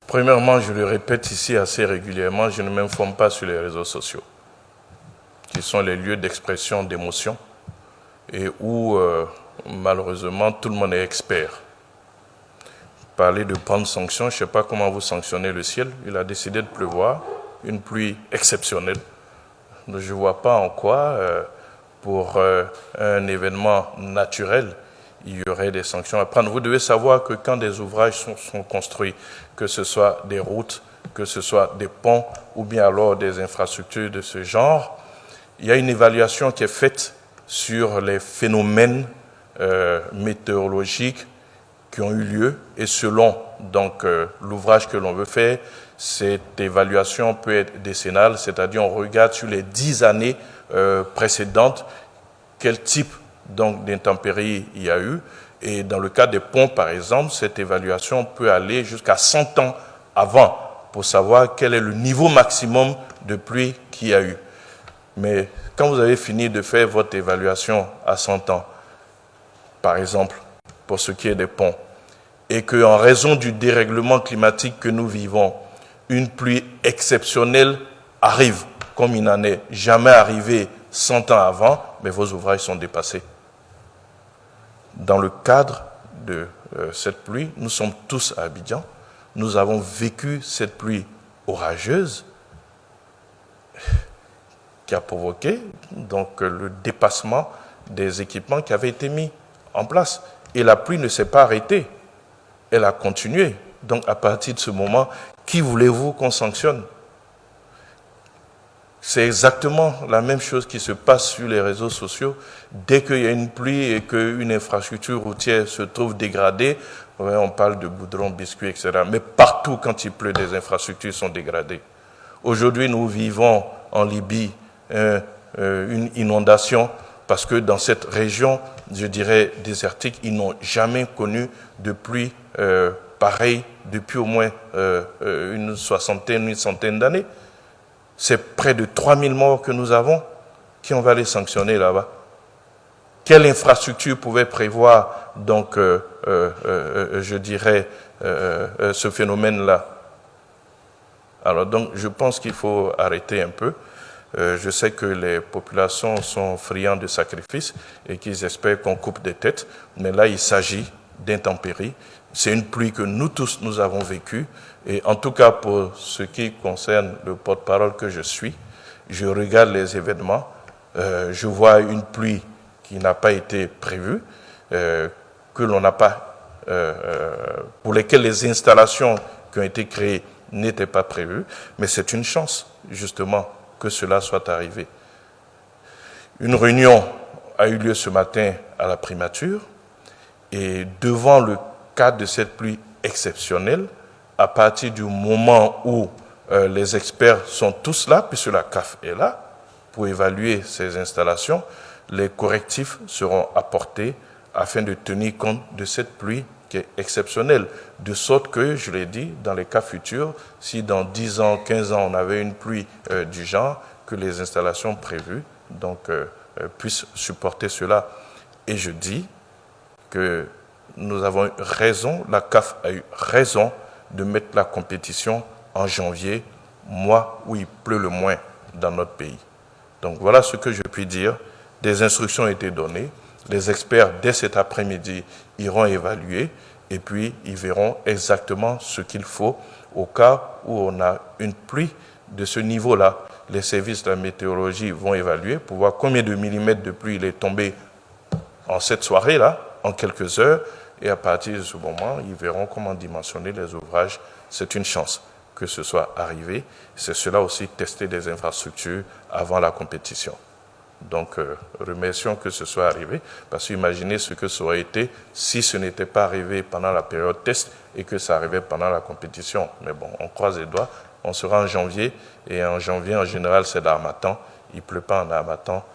Premièrement, je le répète ici assez régulièrement, je ne m'informe pas sur les réseaux sociaux, qui sont les lieux d'expression d'émotions et où, malheureusement, tout le monde est expert. Parler de prendre sanction, je ne sais pas comment vous sanctionnez le ciel. Il a décidé de pleuvoir, une pluie exceptionnelle. Je ne vois pas en quoi, pour un événement naturel, il y aurait des sanctions à prendre. Vous devez savoir que quand des ouvrages sont construits, que ce soit des routes, que ce soit des ponts ou bien alors des infrastructures de ce genre, il y a une évaluation qui est faite sur les phénomènes météorologiques qui ont eu lieu et selon donc l'ouvrage que l'on veut faire, cette évaluation peut être décennale, c'est-à-dire on regarde sur les 10 années précédentes quel type donc d'intempéries il y a eu. Et dans le cas des ponts, par exemple, cette évaluation peut aller jusqu'à 100 ans avant pour savoir quel est le niveau maximum de pluie qu'il y a eu. Mais quand vous avez fini de faire votre évaluation à 100 ans, par exemple, pour ce qui est des ponts, et qu'en raison du dérèglement climatique que nous vivons, une pluie exceptionnelle arrive, comme il n'en est jamais arrivé 100 ans avant, mais vos ouvrages sont dépassés. Dans le cadre de cette pluie, nous sommes tous à Abidjan, nous avons vécu cette pluie orageuse qui a provoqué donc le dépassement des équipements qui avaient été mis en place. Et la pluie ne s'est pas arrêtée, elle a continué. Donc à partir de ce moment, qui voulez-vous qu'on sanctionne? C'est exactement la même chose qui se passe sur les réseaux sociaux. Dès qu'il y a une pluie et qu'une infrastructure routière se trouve dégradée, on parle de goudron, biscuits, etc. Mais partout, quand il pleut, des infrastructures sont dégradées. Aujourd'hui, nous vivons en Libye une inondation parce que dans cette région, je dirais désertique, ils n'ont jamais connu de pluie pareille depuis au moins une soixantaine, une centaine d'années. C'est près de 3000 morts que nous avons. Qui on va les sanctionner là-bas? Quelle infrastructure pouvait prévoir donc, je dirais, ce phénomène-là? Alors donc, je pense qu'il faut arrêter un peu. Je sais que les populations sont friands de sacrifices et qu'ils espèrent qu'on coupe des têtes, mais là, il s'agit d'intempéries. C'est une pluie que nous tous, nous avons vécue. Et en tout cas, pour ce qui concerne le porte-parole que je suis, je regarde les événements, je vois une pluie qui n'a pas été prévue, que l'on n'a pas, pour lesquelles les installations qui ont été créées n'étaient pas prévues, mais c'est une chance, justement, que cela soit arrivé. Une réunion a eu lieu ce matin à la primature, et devant le cadre de cette pluie exceptionnelle, à partir du moment où les experts sont tous là, puisque la CAF est là, pour évaluer ces installations, les correctifs seront apportés afin de tenir compte de cette pluie qui est exceptionnelle. De sorte que, je l'ai dit, dans les cas futurs, si dans 10 ans, 15 ans, on avait une pluie du genre, que les installations prévues donc, puissent supporter cela. Et je dis que nous avons eu raison, la CAF a eu raison de mettre la compétition en janvier, mois où il pleut le moins dans notre pays. Donc voilà ce que je puis dire. Des instructions ont été données. Les experts, dès cet après-midi, iront évaluer et puis ils verront exactement ce qu'il faut au cas où on a une pluie de ce niveau-là. Les services de la météorologie vont évaluer pour voir combien de millimètres de pluie il est tombé en cette soirée-là, en quelques heures. Et à partir de ce moment, ils verront comment dimensionner les ouvrages. C'est une chance que ce soit arrivé. C'est cela aussi, tester des infrastructures avant la compétition. Donc, remercions que ce soit arrivé, parce qu'imaginez ce que ça aurait été si ce n'était pas arrivé pendant la période test et que ça arrivait pendant la compétition. Mais bon, on croise les doigts, on sera en janvier, et en janvier, en général, c'est d'harmattan. Il ne pleut pas en harmattan,